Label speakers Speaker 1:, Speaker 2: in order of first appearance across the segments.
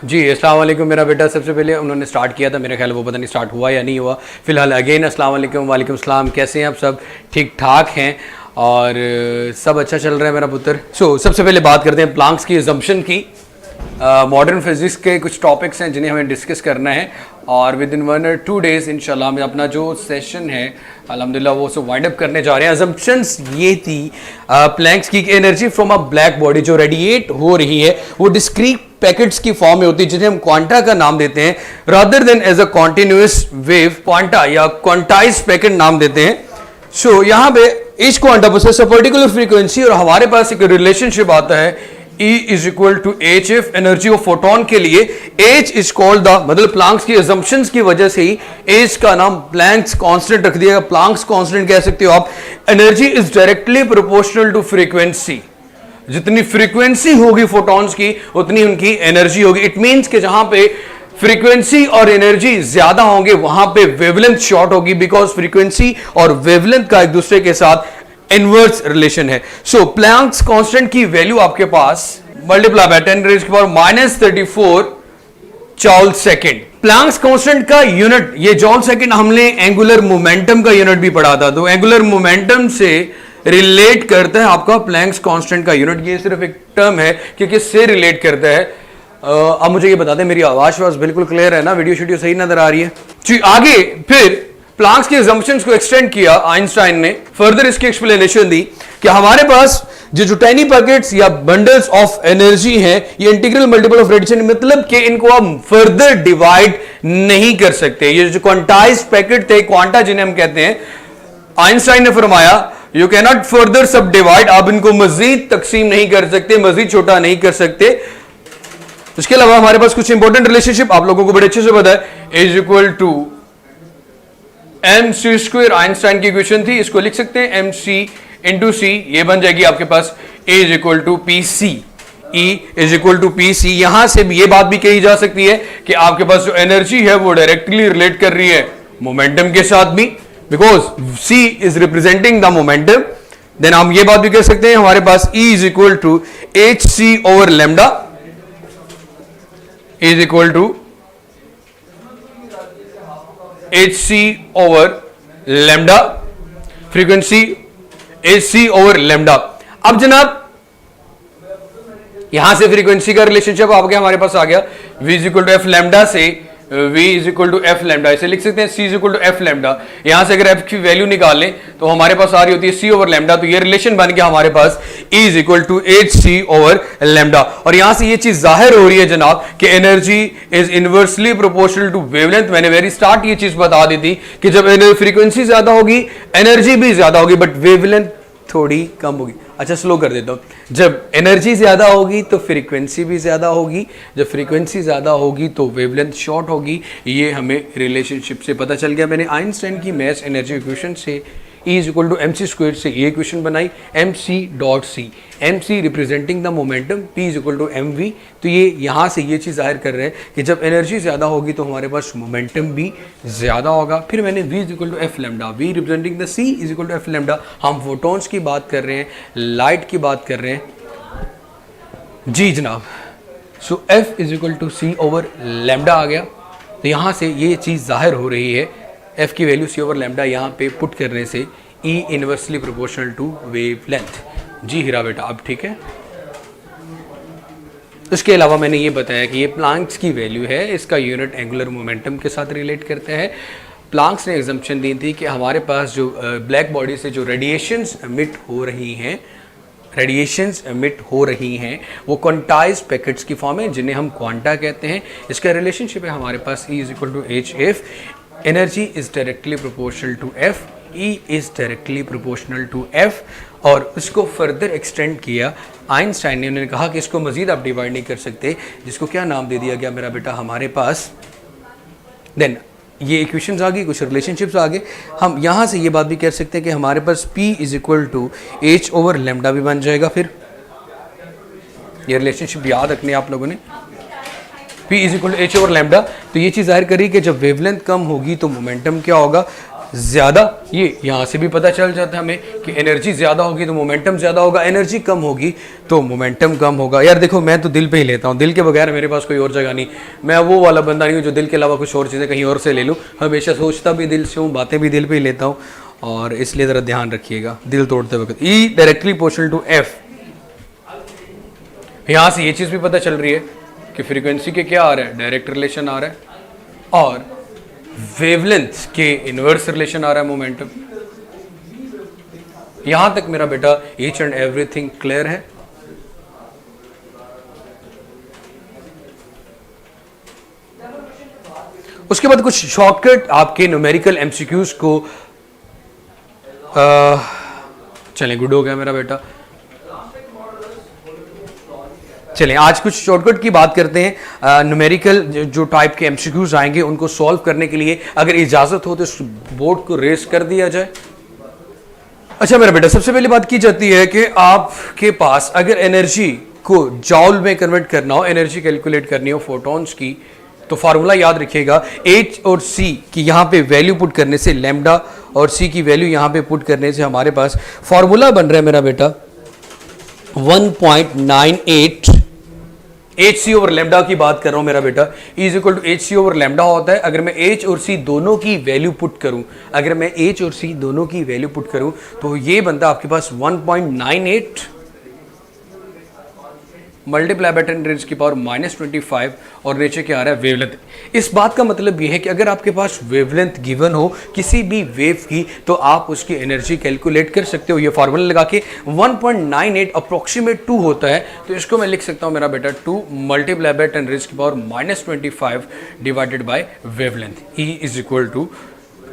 Speaker 1: जी अस्सलाम वालेकुम। मेरा बेटा सबसे पहले उन्होंने स्टार्ट किया था, मेरा ख्याल वो पता नहीं स्टार्ट हुआ या नहीं हुआ। फिलहाल अगेन अस्सलाम वालेकुम। वालेकुम सलाम। कैसे हैं आप सब? ठीक ठाक हैं और सब अच्छा चल रहा है मेरा पुत्र। सबसे पहले बात करते हैं प्लांक्स की अजम्पशन की। मॉडर्न फिजिक्स के कुछ टॉपिक्स हैं जिन्हें हमें डिस्कस करना है और विद इन 1 or 2 days इंशाल्लाह हम अपना जो सेशन है अल्हम्दुलिल्लाह वो सब वाइंड अप करने जा रहे हैं। अजम्पशंस ये थी प्लैंक्स की energy from a black body जो रेडिएट हो रही है वो डिस्क्रीट पैकेट्स की फॉर्म में होती है जिन्हें हम क्वांटा का नाम देते हैं rather than as a continuous wave. Quanta या क्वांटाइज्ड पैकेट नाम देते हैं। यहाँ पे each quanta possess a particular frequency और हमारे पास एक रिलेशनशिप आता है E is equal to HF। Energy of photon के लिए H is called the, मतलब प्लैंक्स की assumptions की वजह से ही H का नाम प्लैंक्स कांस्टेंट रख दिया। प्लैंक्स कांस्टेंट कह सकते हो आप। Energy is directly proportional to frequency. जितनी फ्रीक्वेंसी होगी फोटॉन्स की उतनी उनकी एनर्जी होगी। इट मींस कि जहां पे फ्रीक्वेंसी और एनर्जी ज्यादा होंगे वहां पे वेवलेंथ शॉर्ट होगी, बिकॉज फ्रीक्वेंसी और वेवलेंथ का एक दूसरे के साथ इनवर्स रिलेशन है। प्लैंक्स कांस्टेंट की वैल्यू आपके पास multiply by 10⁻⁻34 joule second. Planck's constant का यूनिट ये जॉल सेकंड हमने एंगुलर मोमेंटम का यूनिट भी पढ़ा था, तो एंगुलर मोमेंटम से रिलेट करता है आपका प्लैंक्स कांस्टेंट का यूनिट। ये सिर्फ एक टर्म है कि किससे रिलेट करता है। अब मुझे ये बता दें मेरी आवाज बिल्कुल क्लियर है ना? वीडियो शूडियो सही नजर आ रही है जी? आगे फिर प्लैंक्स के असम्पशंस को एक्सटेंड किया आइंस्टाइन ने, फर्दर इसकी एक्सप्लेनेशन दी कि हमारे पास जो टाइनी पैकेट्स या बंडल्स ऑफ एनर्जी हैं ये इंटीग्रल मल्टीपल ऑफ रेडिएशन, मतलब कि इनको हम फर्दर डिवाइड नहीं कर सकते। ये जो क्वांटाइज्ड पैकेट थे, क्वांटा जिन्हें हम कहते हैं, आइंस्टाइन ने फरमाया यू कैन नॉट फर्दर सब डिवाइड। आप इनको मजीद तकसीम नहीं कर सकते, मजीद छोटा नहीं कर सकते। इसके अलावा हमारे पास कुछ इंपॉर्टेंट रिलेशनशिप आप लोगों को बड़े अच्छे से पता है। Is equal to mc²। Einstein की इक्वेशन थी, इसको लिख सकते हैं mc इंटू सी। ये बन जाएगी आपके पास A is equal to P C. E is equal to P C. यहां से भी ये बात भी कही जा सकती है कि आपके पास जो एनर्जी है वो डायरेक्टली रिलेट कर रही है मोमेंटम के साथ भी, because C is representing the momentum. Then हम ये बात भी कह सकते हैं हमारे पास E is equal to H C over lambda is equal to hc over lambda, frequency hc over lambda. अब जनाब यहां से फ्रीक्वेंसी का रिलेशनशिप आ गया, हमारे पास आ गया v is equal to F lambda से v is equal to F lambda. इसे लिख सकते हैं c is equal to F lambda. यहां से अगर f की वैल्यू निकालें तो हमारे पास आ रही होती है c ओवर लेमडा, तो ये रिलेशन बन गया हमारे पास e is equal to H C over lambda. और यहां से ये चीज जाहिर हो रही है जनाब कि energy is inversely proportional to wavelength. मैंने वेरी स्टार्ट ये चीज बता दी थी कि जब फ्रीक्वेंसी ज्यादा होगी एनर्जी भी ज्यादा होगी, बट वेवलेंथ थोड़ी कम होगी। अच्छा स्लो कर देता हूं। जब एनर्जी ज्यादा होगी तो फ्रीक्वेंसी भी ज्यादा होगी, जब फ्रीक्वेंसी ज्यादा होगी तो वेवलेंथ शॉर्ट होगी। ये हमें रिलेशनशिप से पता चल गया। मैंने आइंस्टाइन की मैथ्स एनर्जी इक्वेशन से E is equal to mc² से ये इक्वेशन बनाई mc.c, mc representing the momentum, P is equal to mv। तो ये यहाँ से ये चीज़ जाहिर कर रहे हैं कि जब एनर्जी ज़्यादा होगी तो हमारे पास मोमेंटम भी ज़्यादा होगा। फिर मैंने V is equal to F lambda, V representing the C is equal to F lambda. हम फोटॉन्स की बात कर रहे हैं, लाइट की बात कर रहे हैं जी जनाब। So F is equal to C over lambda आ गया। तो यहाँ से ये चीज़ जाहिर हो रही है, F की वैल्यू C ओवर लेमडा यहाँ पे पुट करने से E inversely proportional to wavelength. जी हीरा बेटा अब ठीक है। इसके अलावा मैंने ये बताया कि ये प्लैंक्स की वैल्यू है, इसका यूनिट एंगुलर मोमेंटम के साथ रिलेट करता है। प्लैंक्स ने एग्जम्पशन दी थी कि हमारे पास जो ब्लैक बॉडी से जो रेडिएशंस एमिट हो रही हैं वो क्वांटाइज्ड पैकेट्स की फॉर्म है जिन्हें हम क्वांटा कहते हैं। इसका रिलेशनशिप है हमारे पास E is equal to H F. Energy is directly proportional to F, E is directly proportional to F। और इसको फर्दर एक्सटेंड किया आइंस्टाइन ने, उन्होंने कहा कि इसको मजीद आप डिवाइड नहीं कर सकते, जिसको क्या नाम दे दिया गया मेरा बेटा हमारे पास। देन ये इक्वेशंस आ गई, कुछ रिलेशनशिप्स आ गए। हम यहाँ से ये बात भी कह सकते हैं कि हमारे पास P is equal to H over lambda भी बन जाएगा। फिर ये रिलेशनशिप याद रखने आप लोगों ने, P is equal to H over lambda. तो ये चीज़ जाहिर करी कि जब वेवलेंथ कम होगी तो मोमेंटम क्या होगा, ज़्यादा, ये यहाँ से भी पता चल जाता है हमें कि एनर्जी ज़्यादा होगी तो मोमेंटम ज़्यादा होगा, एनर्जी कम होगी तो मोमेंटम कम होगा। यार देखो, मैं तो दिल पे ही लेता हूँ, दिल के बगैर मेरे पास कोई और जगह नहीं। मैं वो वाला बंदा नहीं हूँ जो दिल के अलावा कुछ और चीज़ें कहीं और से ले लूँ। हमेशा सोचता भी दिल से हूँ, बातें भी दिल पे ही लेता हूँ, और इसलिए ज़रा ध्यान रखिएगा दिल तोड़ते वक्त। E directly proportional to F. यहाँ से ये चीज़ भी पता चल रही है कि फ्रीक्वेंसी के क्या आ रहा है, डायरेक्ट रिलेशन आ रहा है, और वेवलेंथ के इनवर्स रिलेशन आ रहा है मोमेंटम। यहां तक मेरा बेटा ईच एंड एवरीथिंग क्लियर है? उसके बाद कुछ शॉर्टकट आपके न्यूमेरिकल एमसीक्यूज को चलें, गुड हो गया मेरा बेटा। चलें, आज कुछ शॉर्टकट की बात करते हैं। न्यूमेरिकल जो टाइप के एमसीक्यूज आएंगे उनको सॉल्व करने के लिए अगर इजाजत हो तो इस बोर्ड को रेस कर दिया जाए। अच्छा मेरा बेटा, सबसे पहली बात की जाती है कि आपके पास अगर एनर्जी को जॉल में कन्वर्ट करना हो, एनर्जी कैलकुलेट करनी हो फोटॉन्स की, तो फार्मूला याद रखिएगा। H और C की यहाँ पे वैल्यू पुट करने से, लैम्डा और C की वैल्यू यहाँ पे पुट करने से हमारे पास फार्मूला बन रहा है मेरा बेटा 1.98 HC ओवर लैम्डा की बात कर रहा हूं मेरा बेटा, is equal to HC over lambda होता है। अगर मैं H और C दोनों की वैल्यू पुट करूं, अगर मैं H और C दोनों की वैल्यू पुट करूं तो ये बनता है आपके पास 1.98 मल्टीप्लाई बाय 10 रेज़ की पावर -25, और नीचे क्या आ रहा है, वेवलेंथ। इस बात का मतलब ये है कि अगर आपके पास वेवलेंथ गिवन हो किसी भी वेव की, तो आप उसकी एनर्जी कैलकुलेट कर सकते हो। ये फार्मूला लगा के 1.98 अप्रोक्सीमेट 2 होता है, तो इसको मैं लिख सकता हूं मेरा बेटा 2 मल्टीप्लाई बाय 10 रेज़ की power -25 divided by wavelength. E is equal to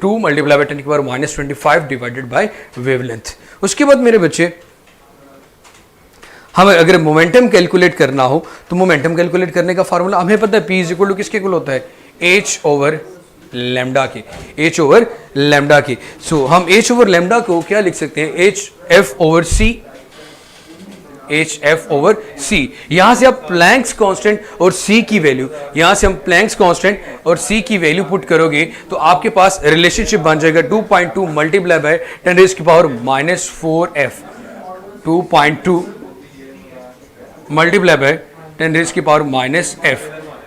Speaker 1: 2 multiply by 10 की पावर -25 डिवाइडेड बाय वेवलेंथ। उसके बाद मेरे बच्चे, हमें अगर मोमेंटम कैलकुलेट करना हो तो मोमेंटम कैलकुलेट करने का फार्मूला हमें पता है, P इज इक्वल टू किसके इक्वल होता है, H ओवर लैम्डा के, H ओवर लैम्डा के। सो हम H ओवर लैम्डा को क्या लिख सकते हैं, HF over C, HF over C। यहां से आप प्लैंक्स कांस्टेंट और C की वैल्यू, यहां से हम प्लैंक्स कांस्टेंट और C की वैल्यू पुट करोगे तो आपके पास रिलेशनशिप बन जाएगा 2.2 मल्टीप्लाई बाय 10 रेज़ की power -4F, 2.2 multiply by 10 raise की पावर -F।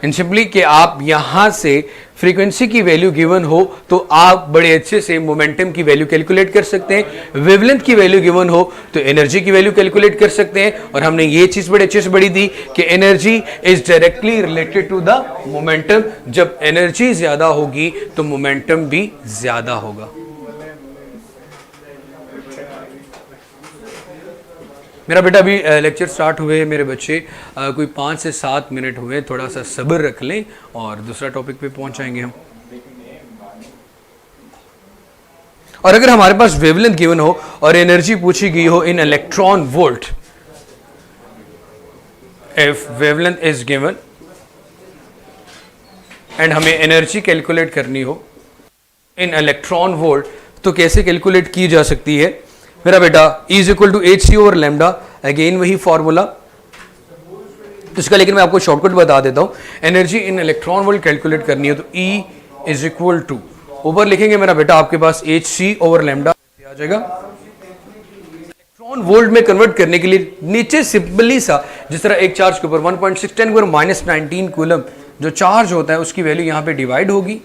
Speaker 1: इन सिंपली कि आप यहां से फ्रीक्वेंसी की वैल्यू गिवन हो तो आप बड़े अच्छे से मोमेंटम की वैल्यू कैलकुलेट कर सकते हैं। वेवलेंथ की वैल्यू गिवन हो तो एनर्जी की वैल्यू कैलकुलेट कर सकते हैं। और हमने ये चीज बड़े अच्छे से बड़ी दी कि energy is directly related to the momentum. जब एनर्जी ज्यादा होगी तो मोमेंटम भी ज्यादा होगा। मेरा बेटा अभी लेक्चर स्टार्ट हुए मेरे बच्चे, कोई 5 से 7 मिनट हुए, थोड़ा सा सब्र रख लें और दूसरा टॉपिक पे पहुंच जाएंगे हम। और अगर हमारे पास वेवलेंथ गिवन हो और एनर्जी पूछी गई हो in electron volt, if wavelength is given and हमें एनर्जी कैलकुलेट करनी हो इन इलेक्ट्रॉन वोल्ट, तो कैसे कैलकुलेट की जा सकती है मेरा बेटा, E is equal to HC over lambda. Again वही फॉर्मूला, इसका लेकिन मैं आपको शॉर्टकट बता देता हूं। Energy in electron volt calculate करनी है तो E इज इक्वल टू, ऊपर लिखेंगे मेरा बेटा आपके पास HC ओवर लैम्डा आ जाएगा। इलेक्ट्रॉन वोल्ट में कन्वर्ट करने के लिए नीचे सिंपली सा, जिस तरह एक चार्ज के ऊपर 1.610 पर -19 कूलम जो चार्ज होता है उसकी वैल्यू यहां पे डिवाइड होगी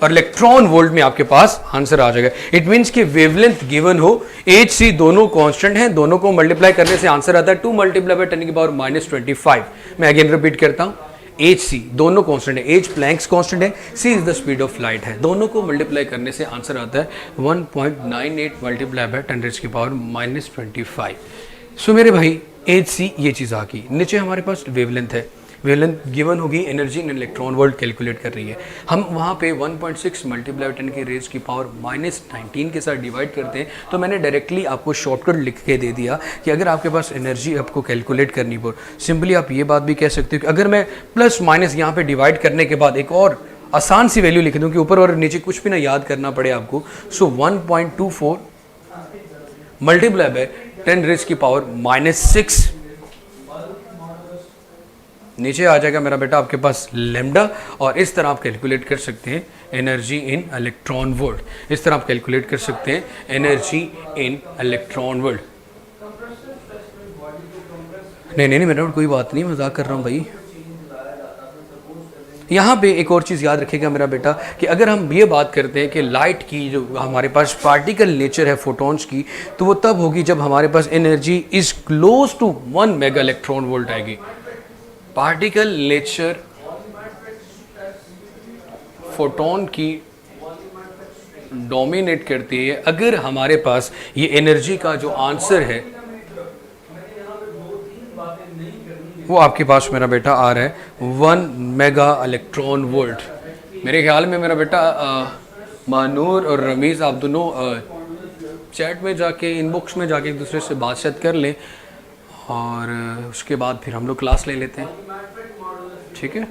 Speaker 1: और इलेक्ट्रॉन वोल्ट में आपके पास आंसर आ जाएगा। इट मींस कि वेवलेंथ गिवन हो, HC दोनों कांस्टेंट हैं, दोनों को मल्टीप्लाई करने से आंसर आता है 2 मल्टीप्लाई बाय 10 की पावर -25। मैं अगेन रिपीट करता हूं, HC दोनों कांस्टेंट है, H प्लैंक्स कांस्टेंट है, C is the speed of light है, दोनों को मल्टीप्लाई करने से आंसर आता है 1.98 मल्टीप्लाई बाय 10 रेज़ की पावर -25। सो मेरे भाई HC ये चीज़ आ गई। नीचे हमारे पास वेवलेंथ है, वेवलेंथ गिवन होगी, energy in electron volt calculate कर रही है। हम वहाँ पे 1.6 मल्टीप्लाई 10 की रेज़ की पावर -19 के साथ डिवाइड करते हैं। तो मैंने डायरेक्टली आपको शॉर्टकट लिख के दे दिया कि अगर आपके पास एनर्जी आपको कैलकुलेट करनी हो, सिंपली आप ये बात भी कह सकते हो कि अगर मैं प्लस माइनस यहाँ पे डिवाइड करने के बाद एक और आसान सी वैल्यू लिख दूँ कि ऊपर और नीचे कुछ भी ना याद करना पड़े आपको। सो 1.24 मल्टीप्लाई बाय 10 रेज़ की पावर -6 नीचे आ जाएगा मेरा बेटा आपके पास लैम्डा। और इस तरह आप कैलकुलेट कर सकते हैं एनर्जी इन इलेक्ट्रॉन वोल्ट। इस तरह आप कैलकुलेट कर सकते हैं एनर्जी इन इलेक्ट्रॉन वोल्ट। नहीं मेरा कोई बात नहीं, मजाक कर रहा हूँ भाई। यहाँ पे एक और चीज़ याद रखिएगा मेरा बेटा कि अगर हम ये बात करते हैं कि लाइट की जो हमारे पास पार्टिकल नेचर है फोटॉन्स की, तो वो तब होगी जब हमारे पास energy is close to 1 mega electron volt आएगी। पार्टिकल नेचर फोटोन की डोमिनेट करती है। अगर हमारे पास ये एनर्जी का जो आंसर है वो आपके पास मेरा बेटा आ रहा है 1 मेगा इलेक्ट्रॉन वोल्ट। मेरे ख्याल में मेरा बेटा मानूर और रमीज़ आप दोनों चैट में जाके इनबॉक्स में जाके एक दूसरे से बातचीत कर लें और उसके बाद फिर हम लोग क्लास ले लेते हैं, ठीक है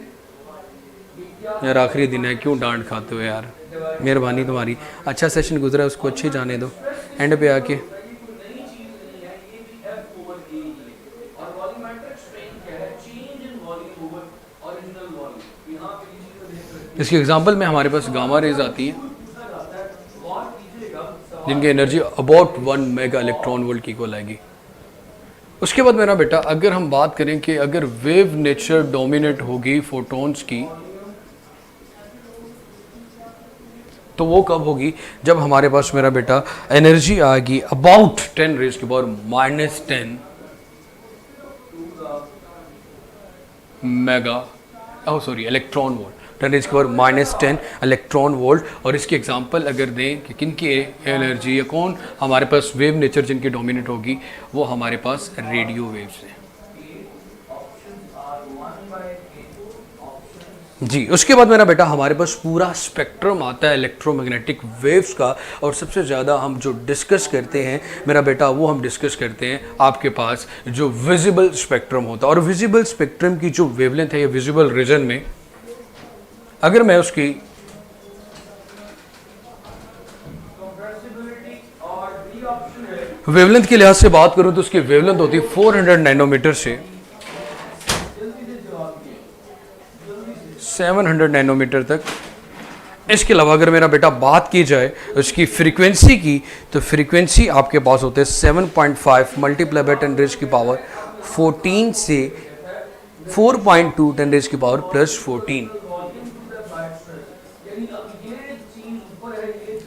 Speaker 1: यार। आखिरी दिन है, क्यों डांट खाते हो यार, मेहरबानी तुम्हारी। अच्छा सेशन गुजरा, उसको अच्छे जाने दो एंड पे आके। इसकी एग्जांपल में हमारे पास गामा रेज आती हैं जिनकी energy about 1 mega electron volt की इक्वल आएगी। उसके बाद मेरा बेटा अगर हम बात करें कि अगर वेव नेचर डोमिनेट होगी फोटॉन्स की, तो वो कब होगी, जब हमारे पास मेरा बेटा एनर्जी आएगी अबाउट 10 रेज की power -10 mega electron volt, 10 raise की पावर -10 इलेक्ट्रॉन वोल्ट। और इसकी एग्जांपल अगर दें कि किन की एनर्जी या कौन हमारे पास वेव नेचर जिनकी डोमिनेट होगी, वो हमारे पास रेडियो वेव्स हैं जी। उसके बाद मेरा बेटा हमारे पास पूरा स्पेक्ट्रम आता है इलेक्ट्रोमैग्नेटिक वेव्स का, और सबसे ज़्यादा हम जो डिस्कस करते हैं मेरा बेटा वो हम डिस्कस करते हैं आपके पास जो विजिबल स्पेक्ट्रम होता है। और विजिबल स्पेक्ट्रम की जो वेवलेंथ है, ये विजिबल रीजन में अगर मैं उसकी वेवलेंथ के लिहाज से बात करूं तो उसकी वेवलेंथ होती है 400 नैनोमीटर से 700 नैनोमीटर तक। इसके अलावा अगर मेरा बेटा बात की जाए उसकी फ्रीक्वेंसी की, तो फ्रीक्वेंसी आपके पास होते हैं 7.5 मल्टीप्लाई बाय 10 रेज की पावर 14 से 4.2 10 रेज की पावर +14।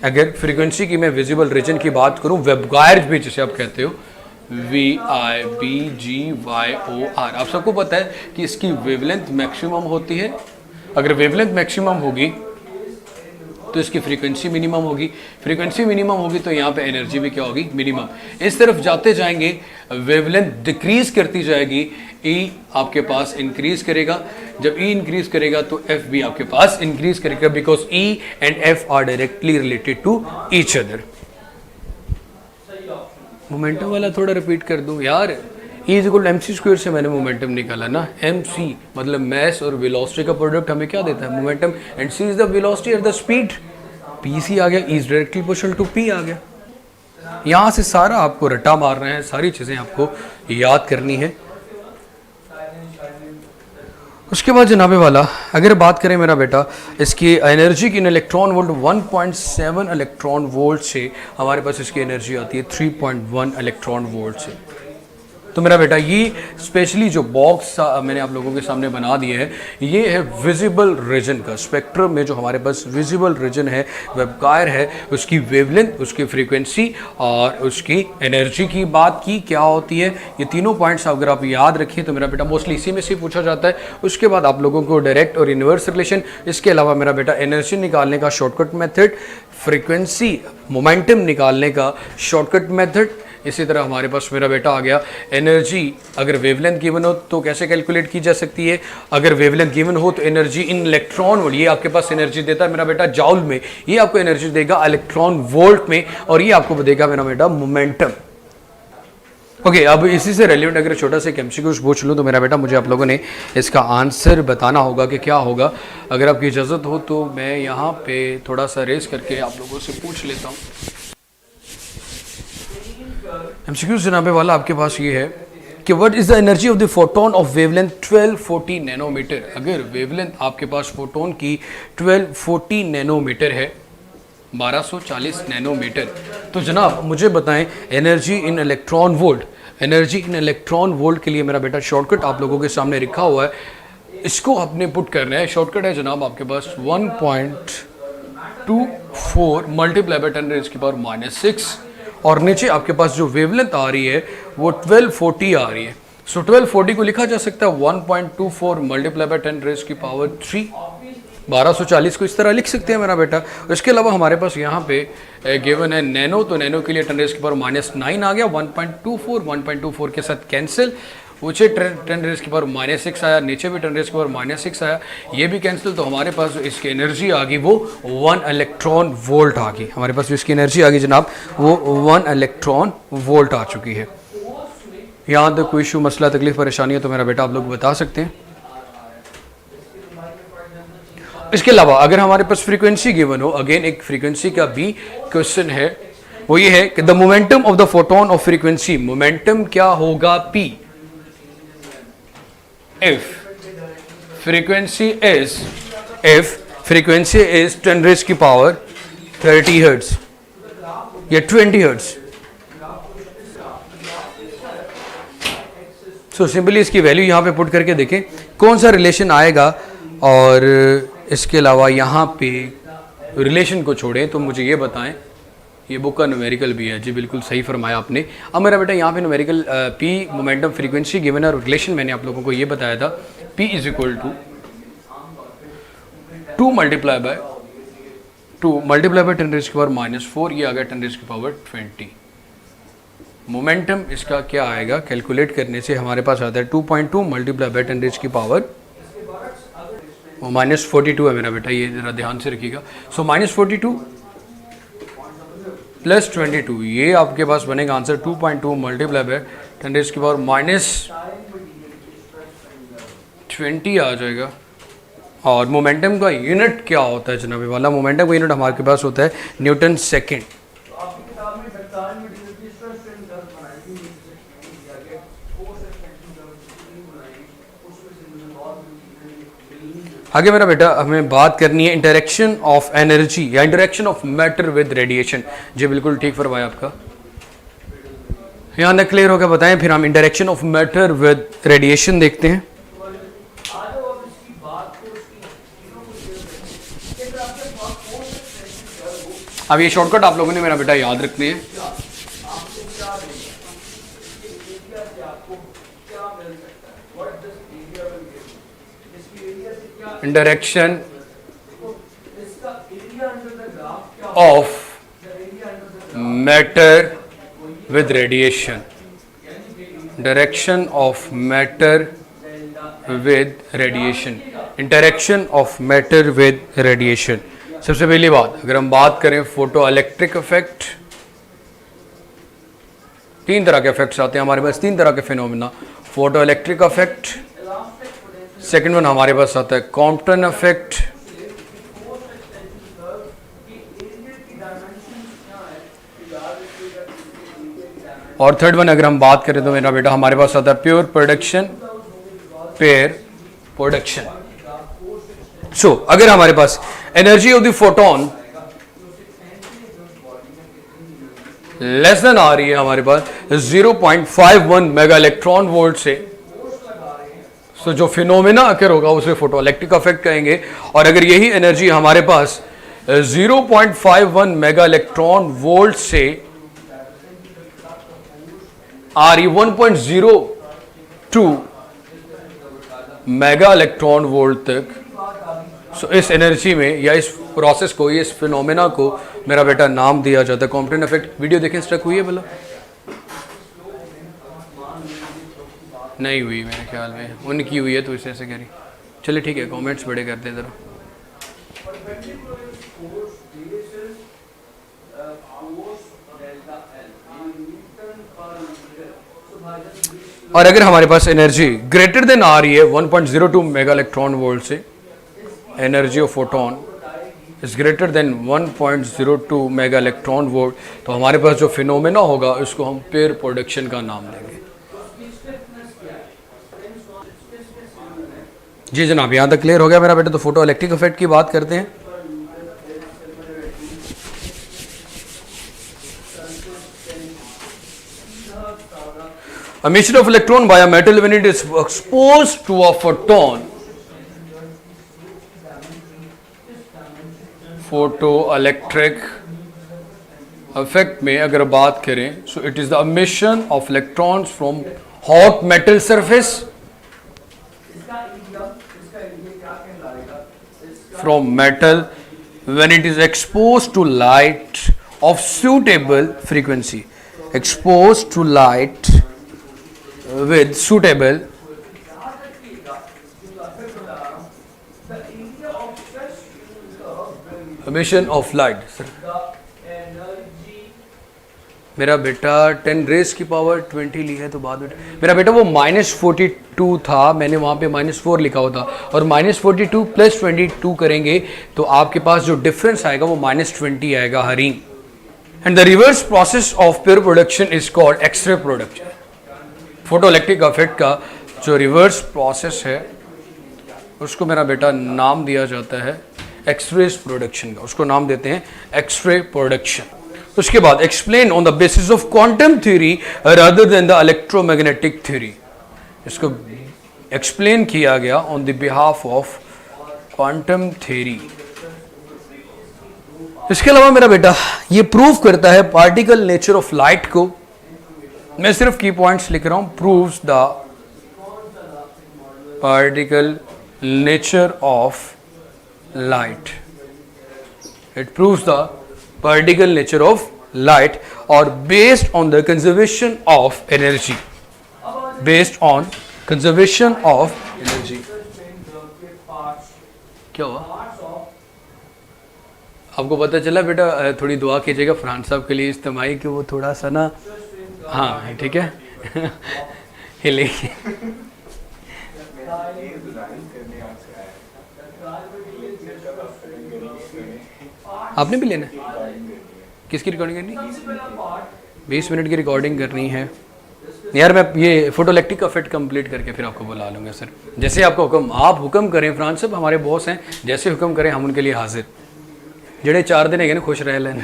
Speaker 1: अगर फ्रीक्वेंसी की मैं विजिबल रीजन की बात करूं, वेबगायर्स भी जिसे आप कहते हो VIBGYOR, आप सबको पता है कि इसकी वेवलेंथ मैक्सिमम होती है। अगर वेवलेंथ मैक्सिमम होगी तो इसकी फ्रीक्वेंसी मिनिमम होगी, फ्रीक्वेंसी मिनिमम होगी तो यहाँ पे एनर्जी भी क्या होगी, मिनिमम। इस तरफ जाते जाएंगे वेवलेंथ डिक्रीज करती जाएगी, ई आपके पास इंक्रीज करेगा। जब ई इंक्रीज करेगा तो एफ भी आपके पास इंक्रीज करेगा, because E and F are directly related to each other. Momentum वाला थोड़ा रिपीट कर दूं यार, E इक्वल MC स्क्वायर से मैंने मोमेंटम निकाला ना। MC मतलब मैस और वेलोसिटी का प्रोडक्ट हमें क्या देता है, momentum, and C is the velocity और द स्पीड। PC आ गया, E is directly proportional to P आ गया। यहाँ से सारा आपको रट्टा मार रहे हैं, सारी चीज़ें आपको याद करनी है। उसके बाद जनाबे वाला अगर बात करें मेरा बेटा इसकी एनर्जी की, इन इलेक्ट्रॉन वोल्ट 1.7 इलेक्ट्रॉन वोल्ट से हमारे पास इसकी एनर्जी आती है 3.1 इलेक्ट्रॉन वोल्ट से। तो मेरा बेटा ये स्पेशली जो बॉक्स मैंने आप लोगों के सामने बना दिए है, ये है विजिबल रीजन का। स्पेक्ट्रम में जो हमारे पास विजिबल रीजन है, वेबगायर है, उसकी वेवलेंथ, उसकी फ्रीक्वेंसी और उसकी एनर्जी की बात की क्या होती है। ये तीनों पॉइंट्स अगर आप याद रखें तो मेरा बेटा मोस्टली इसी में से पूछा जाता है। उसके बाद आप लोगों को डायरेक्ट और इन्वर्स रिलेशन, इसके अलावा मेरा बेटा एनर्जी निकालने का शॉर्टकट मेथड, फ्रीक्वेंसी मोमेंटम निकालने का शॉर्टकट मेथड। इसी तरह हमारे पास मेरा बेटा आ गया एनर्जी, अगर वेवलेंथ गिवन हो तो कैसे कैलकुलेट की जा सकती है। अगर वेवलेंथ गिवन हो तो एनर्जी इन इलेक्ट्रॉन वोल्ट, ये आपके पास एनर्जी देता है मेरा बेटा जाउल में, ये आपको एनर्जी देगा इलेक्ट्रॉन वोल्ट में, और ये आपको देगा मेरा बेटा मोमेंटम। ओके, अब इसी से रेलिवेंट अगर छोटा सा एमसीक्यू पूछ लूँ तो मेरा बेटा मुझे आप लोगों ने इसका आंसर बताना होगा कि क्या होगा। अगर आपकी इजाज़त हो तो मैं यहाँ पे थोड़ा सा रेस करके आप लोगों से पूछ लेता हूँ। एमसीक्यू जनाबे वाला आपके पास ये है कि what is the energy of the photon of wavelength 1240 nanometre. अगर वेवलेंथ आपके पास फोटोन की 1240 नैनोमीटर है, 1240 नैनोमीटर, तो जनाब मुझे बताएं energy in electron volt. Energy in electron volt के लिए मेरा बेटा शॉर्टकट आप लोगों के सामने लिखा हुआ है, इसको आपने पुट करना है। शॉर्टकट है जनाब आपके पास 1.24 मल्टीप्लाई बाय 10⁻⁻⁶, और नीचे आपके पास जो वेवलेंथ आ रही है वो 1240 आ रही है। सो 1240 को लिखा जा सकता है 1.24 मल्टीप्लाई बाय 10⁻3, 1240 को इस तरह लिख सकते हैं मेरा बेटा। इसके अलावा हमारे पास यहाँ पे गिवन है नैनो, तो नैनो के लिए 10⁻⁹ आ गया। 1.24 के साथ कैंसिल, ऊँचे 10⁻⁻6 आया, नीचे भी 10⁻⁻6 आया, ये भी कैंसिल। तो हमारे पास जो इसकी एनर्जी आ गई वो 1 इलेक्ट्रॉन वोल्ट आ गई। हमारे पास जो इसकी एनर्जी आ गई जनाब वो 1 इलेक्ट्रॉन वोल्ट आ चुकी है। यहाँ तक कोई इशू, मसला, तकलीफ, परेशानी है तो मेरा बेटा आप लोग बता सकते हैं। इसके अलावा अगर हमारे पास फ्रीक्वेंसी गिवन हो, अगेन एक फ्रीक्वेंसी का भी क्वेश्चन है, वो ये है कि the momentum of the photon of frequency, momentum क्या होगा P if frequency is 10⁻30 hertz या 20 हर्ट्ज। सो सिंपली इसकी वैल्यू यहाँ पे पुट करके देखें कौन सा रिलेशन आएगा। और इसके अलावा यहाँ पे रिलेशन को छोड़ें तो मुझे ये बताएं, ये बुक का न्यूमेरिकल भी है जी, बिल्कुल सही फरमाया आपने। अब मेरा बेटा यहाँ पे numerical P momentum frequency given है और रिलेशन मैंने आप लोगों को ये बताया था P is equal to 2 multiply by 10⁻⁻⁴, ये आ गया 10⁻20। मोमेंटम इसका क्या आएगा, कैलकुलेट करने से हमारे पास आता है 2.2 मल्टीप्लाई बाय 10⁻⁻42 है मेरा बेटा, ये ज़रा ध्यान से रखिएगा। सो -42 प्लस 22, ये आपके पास बनेगा आंसर 2.2 मल्टीप्लाई बाय 10⁻⁻20 आ जाएगा। और मोमेंटम का यूनिट क्या होता है जनाबे वाला, मोमेंटम का यूनिट हमारे पास होता है न्यूटन सेकेंड। आगे मेरा बेटा हमें बात करनी है इंटरेक्शन ऑफ एनर्जी या interaction of matter with radiation. जी बिल्कुल ठीक फरमाया आपका, यहाँ तक क्लियर होकर बताएं। फिर हम interaction of matter with radiation देखते हैं। अब ये शॉर्टकट आप लोगों ने मेरा बेटा याद रखने हैं। Interaction of matter with radiation, direction of matter with radiation, interaction of matter with radiation. सबसे पहली बात, अगर हम बात करें फोटो इलेक्ट्रिक इफेक्ट, तीन तरह के इफेक्ट्स आते हैं हमारे पास, तीन तरह के phenomena. Photo electric effect, second one हमारे पास आता है कॉम्पटन इफेक्ट, और थर्ड वन अगर हम बात करें तो मेरा बेटा हमारे पास आता है pure production, pair production. So अगर हमारे पास energy of the photon less than आ रही है हमारे पास 0.51 मेगा इलेक्ट्रॉन वोल्ट से, तो जो फिनोमेना अकर होगा उसे फोटो इलेक्ट्रिक इफेक्ट कहेंगे। और अगर यही एनर्जी हमारे पास 0.51 मेगा इलेक्ट्रॉन वोल्ट से आ रही 1.02 मेगा इलेक्ट्रॉन वोल्ट तक, सो इस एनर्जी में या इस प्रोसेस को, इस फिनोमेना को मेरा बेटा नाम दिया जाता है कॉम्पटन इफेक्ट। वीडियो देखें, स्ट्रक हुई है भला? नहीं हुई मेरे ख्याल में, उनकी हुई है तो इसे ऐसे करी। चलिए ठीक है, कमेंट्स बड़े करते हैं ज़रा। और अगर हमारे पास एनर्जी ग्रेटर देन आ रही है 1.02 मेगा इलेक्ट्रॉन वोल्ट से, energy of photon is greater than 1.02 mega electron volt, तो हमारे पास जो फिनोमेना होगा उसको हम पेयर प्रोडक्शन का नाम देंगे। जी जनाब, यहाँ तक क्लियर हो गया मेरा बेटा। तो फोटो इलेक्ट्रिक इफेक्ट की बात करते हैं। Emission of electron by a metal when it is exposed to a photon. Photoelectric effect में अगर बात करें, so it is the emission of electrons from hot metal surface, from metal when it is exposed to light of suitable frequency. Exposed to light with suitable emission of light. मेरा बेटा 10 raise की power 20 ली है, तो बाद में मेरा बेटा वो -42 था, मैंने वहाँ पे -4 लिखा होता, और -42 + 22 करेंगे तो आपके पास जो डिफरेंस आएगा वो -20 आएगा हरीम। And the reverse process of pure production is called X ray production. Photo electric effect का जो रिवर्स प्रोसेस है उसको मेरा बेटा नाम दिया जाता है एक्सरे प्रोडक्शन का, उसको नाम देते हैं एक्सरे प्रोडक्शन। उसके बाद explain on the basis of quantum theory rather than the electromagnetic theory, इसको एक्सप्लेन किया गया on the behalf of quantum theory. इसके अलावा मेरा बेटा ये प्रूव करता है पार्टिकल नेचर ऑफ लाइट को। मैं सिर्फ की पॉइंट्स लिख रहा हूं। Proves the particle nature of light, it proves the particle nature of light, or based on the conservation of energy, based on conservation of energy। क्या हुआ आपको पता चला बेटा? थोड़ी दुआ कीजिएगा फरहान साहब के लिए इज्तिमाई, कि वो थोड़ा सा ना, हाँ ठीक है हिले। आपने भी लेना है? किसकी रिकॉर्डिंग करनी? 20 मिनट की रिकॉर्डिंग करनी है यार। मैं ये फोटो इलेक्ट्रिक इफेक्ट कंप्लीट करके फिर आपको बुला लूँगा सर। जैसे आपका हुक्म, आप हुक्म करें। फरहान साहब हमारे बॉस हैं, जैसे हुक्म करें हम उनके लिए हाजिर। जड़े 4 दिन है ना खुश रह लें।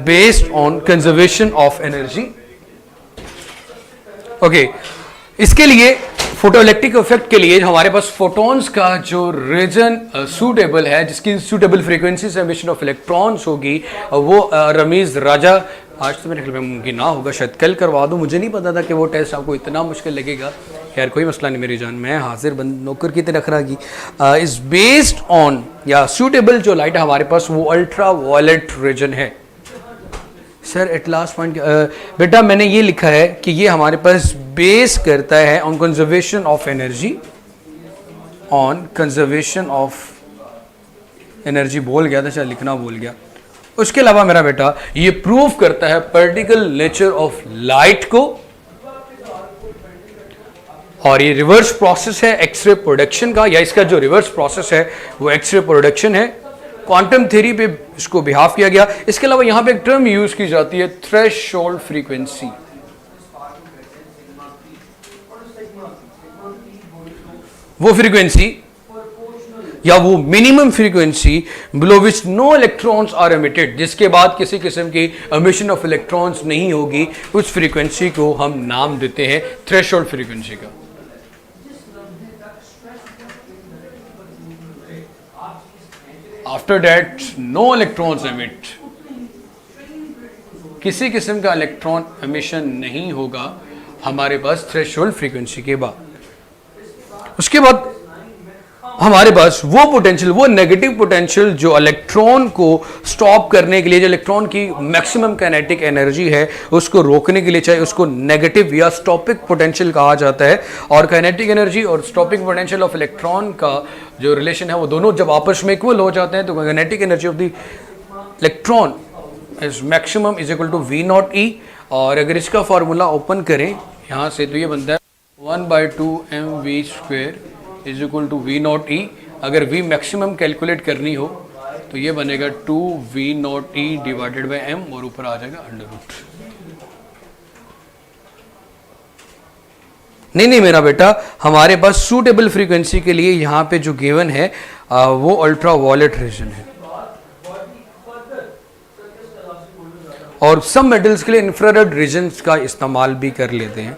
Speaker 1: Based on conservation of energy. Okay, इसके लिए फोटो इलेक्ट्रिक इफेक्ट के लिए हमारे पास फोटॉन्स का जो रीजन सूटेबल है, जिसकी सूटेबल फ्रीक्वेंसी से एमिशन ऑफ इलेक्ट्रॉन्स होगी, वो रमीज राजा, आज तो मेरे ख्याल में मुमकिन ना होगा, शायद कल करवा दूं। मुझे नहीं पता था कि वो टेस्ट आपको इतना मुश्किल लगेगा। खैर कोई मसला नहीं मेरी जान, मैं हाजिर बंद नौकर की तरह रखी। इज बेस्ड ऑन, या सूटेबल जो लाइट है हमारे पास वो अल्ट्रा वायलेट रीजन है। सर एट लास्ट पॉइंट बेटा मैंने ये लिखा है कि ये हमारे पास बेस करता है on conservation of energy, on conservation of energy बोल गया था, शायद लिखना भूल गया। उसके अलावा मेरा बेटा ये प्रूव करता है पार्टिकल नेचर ऑफ लाइट को, और ये रिवर्स प्रोसेस है एक्सरे प्रोडक्शन का, या इसका जो रिवर्स प्रोसेस है वो एक्सरे प्रोडक्शन है। क्वांटम थ्योरी पे इसको बिहाफ किया गया। इसके अलावा यहाँ पे एक टर्म यूज की जाती है थ्रेशोल्ड फ्रीक्वेंसी। वो फ्रीक्वेंसी या वो minimum frequency below which no electrons are emitted, जिसके बाद किसी किस्म की एमिशन ऑफ इलेक्ट्रॉन्स नहीं होगी, उस फ्रीक्वेंसी को हम नाम देते हैं थ्रेशोल्ड फ्रीक्वेंसी का। After that no electrons emit, किसी किस्म का इलेक्ट्रॉन एमिशन नहीं होगा हमारे पास थ्रेशोल्ड फ्रीक्वेंसी के बाद। उसके बाद हमारे पास वो पोटेंशियल, वो नेगेटिव पोटेंशियल जो इलेक्ट्रॉन को स्टॉप करने के लिए, जो इलेक्ट्रॉन की मैक्सिमम काइनेटिक एनर्जी है उसको रोकने के लिए चाहिए, उसको नेगेटिव या स्टॉपिक पोटेंशियल कहा जाता है। और काइनेटिक एनर्जी और स्टॉपिक पोटेंशियल ऑफ इलेक्ट्रॉन का जो रिलेशन है वो दोनों जब आपस में इक्वल हो जाते हैं तो kinetic energy of the electron is maximum is equal to V0E। और अगर इसका फार्मूला ओपन करें यहाँ से तो ये बनता है 1/2 mv² is equal to V0E। अगर V मैक्सिमम कैलकुलेट करनी हो तो ये बनेगा 2V0E डिवाइडेड बाई m, और ऊपर आ जाएगा अंडर रूट। नहीं नहीं मेरा बेटा, हमारे पास सूटेबल फ्रीक्वेंसी के लिए यहाँ पे जो गिवन है वो अल्ट्रा वायलेट रीजन है, और सब मेटल्स के लिए इंफ्रारेड रीजन्स का इस्तेमाल भी कर लेते हैं।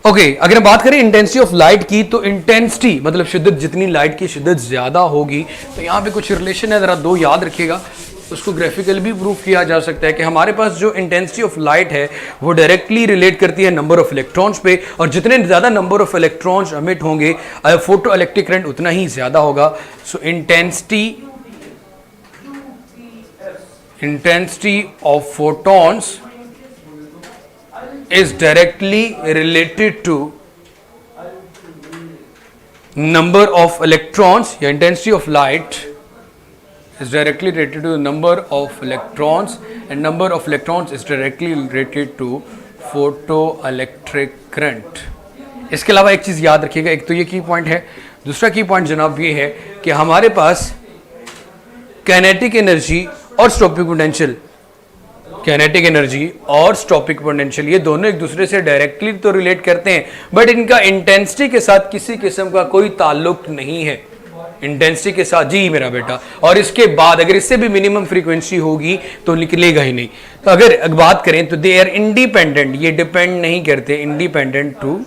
Speaker 1: ओके, अगर हम बात करें इंटेंसिटी ऑफ लाइट की, तो इंटेंसिटी मतलब शिद्दत, जितनी लाइट की शिद्दत ज़्यादा होगी, तो यहाँ पे कुछ रिलेशन है, ज़रा दो याद रखिएगा, उसको ग्राफिकल भी प्रूव किया जा सकता है कि हमारे पास जो इंटेंसिटी ऑफ लाइट है वो डायरेक्टली रिलेट करती है नंबर ऑफ इलेक्ट्रॉन्स पे, और जितने ज़्यादा नंबर ऑफ इलेक्ट्रॉन्स इमिट होंगे फोटो इलेक्ट्रिक करंट उतना ही ज़्यादा होगा। सो intensity of photons is directly related to number of electrons, या intensity of light is directly related to the number of electrons, and number of electrons is directly related to photoelectric current। इसके अलावा एक चीज़ याद रखिएगा, एक तो ये की पॉइंट है, दूसरा की पॉइंट जनाब ये है कि हमारे पास काइनेटिक एनर्जी और स्टॉपिक पोटेंशियल, काइनेटिक एनर्जी और स्टॉपिक पोटेंशियल ये दोनों एक दूसरे से डायरेक्टली तो रिलेट करते हैं, बट इनका इंटेंसिटी के साथ किसी किस्म का कोई ताल्लुक नहीं है। इंटेंसिटी के साथ, जी मेरा बेटा, और इसके बाद अगर इससे भी मिनिमम फ्रीक्वेंसी होगी तो निकलेगा ही नहीं। तो अगर बात करें तो दे आर इंडिपेंडेंट, ये डिपेंड नहीं करते, इंडिपेंडेंट टू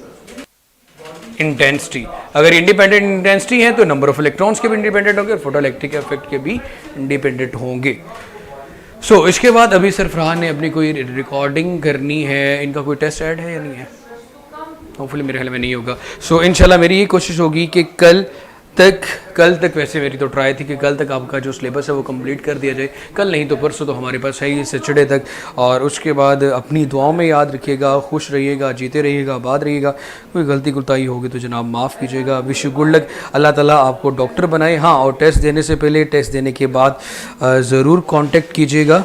Speaker 1: इंटेंसिटी। अगर इंडिपेंडेंट इंटेंसिटी है तो नंबर ऑफ इलेक्ट्रॉन्स के भी इंडिपेंडेंट होंगे और फोटो इलेक्ट्रिक इफेक्ट के भी इंडिपेंडेंट होंगे। सो इसके बाद अभी सरफरान ने अपनी कोई रिकॉर्डिंग करनी है, इनका कोई टेस्ट ऐड है या नहीं है? होपफुली मेरे ख्याल में नहीं होगा। सो इंशाल्लाह मेरी ये कोशिश होगी कि कल तक वैसे मेरी तो ट्राई थी कि कल तक आपका जो सिलेबस है वो कंप्लीट कर दिया जाए, कल नहीं तो परसों तो हमारे पास है ही सैटरडे तक। और उसके बाद अपनी दुआओं में याद रखिएगा, खुश रहिएगा, जीते रहिएगा, आबाद रहिएगा। कोई गलती गुताई होगी तो जनाब माफ़ कीजिएगा। विश यू गुड लक, अल्लाह ताला आपको डॉक्टर बनाए। हाँ, और टेस्ट देने से पहले, टेस्ट देने के बाद ज़रूर कॉन्टेक्ट कीजिएगा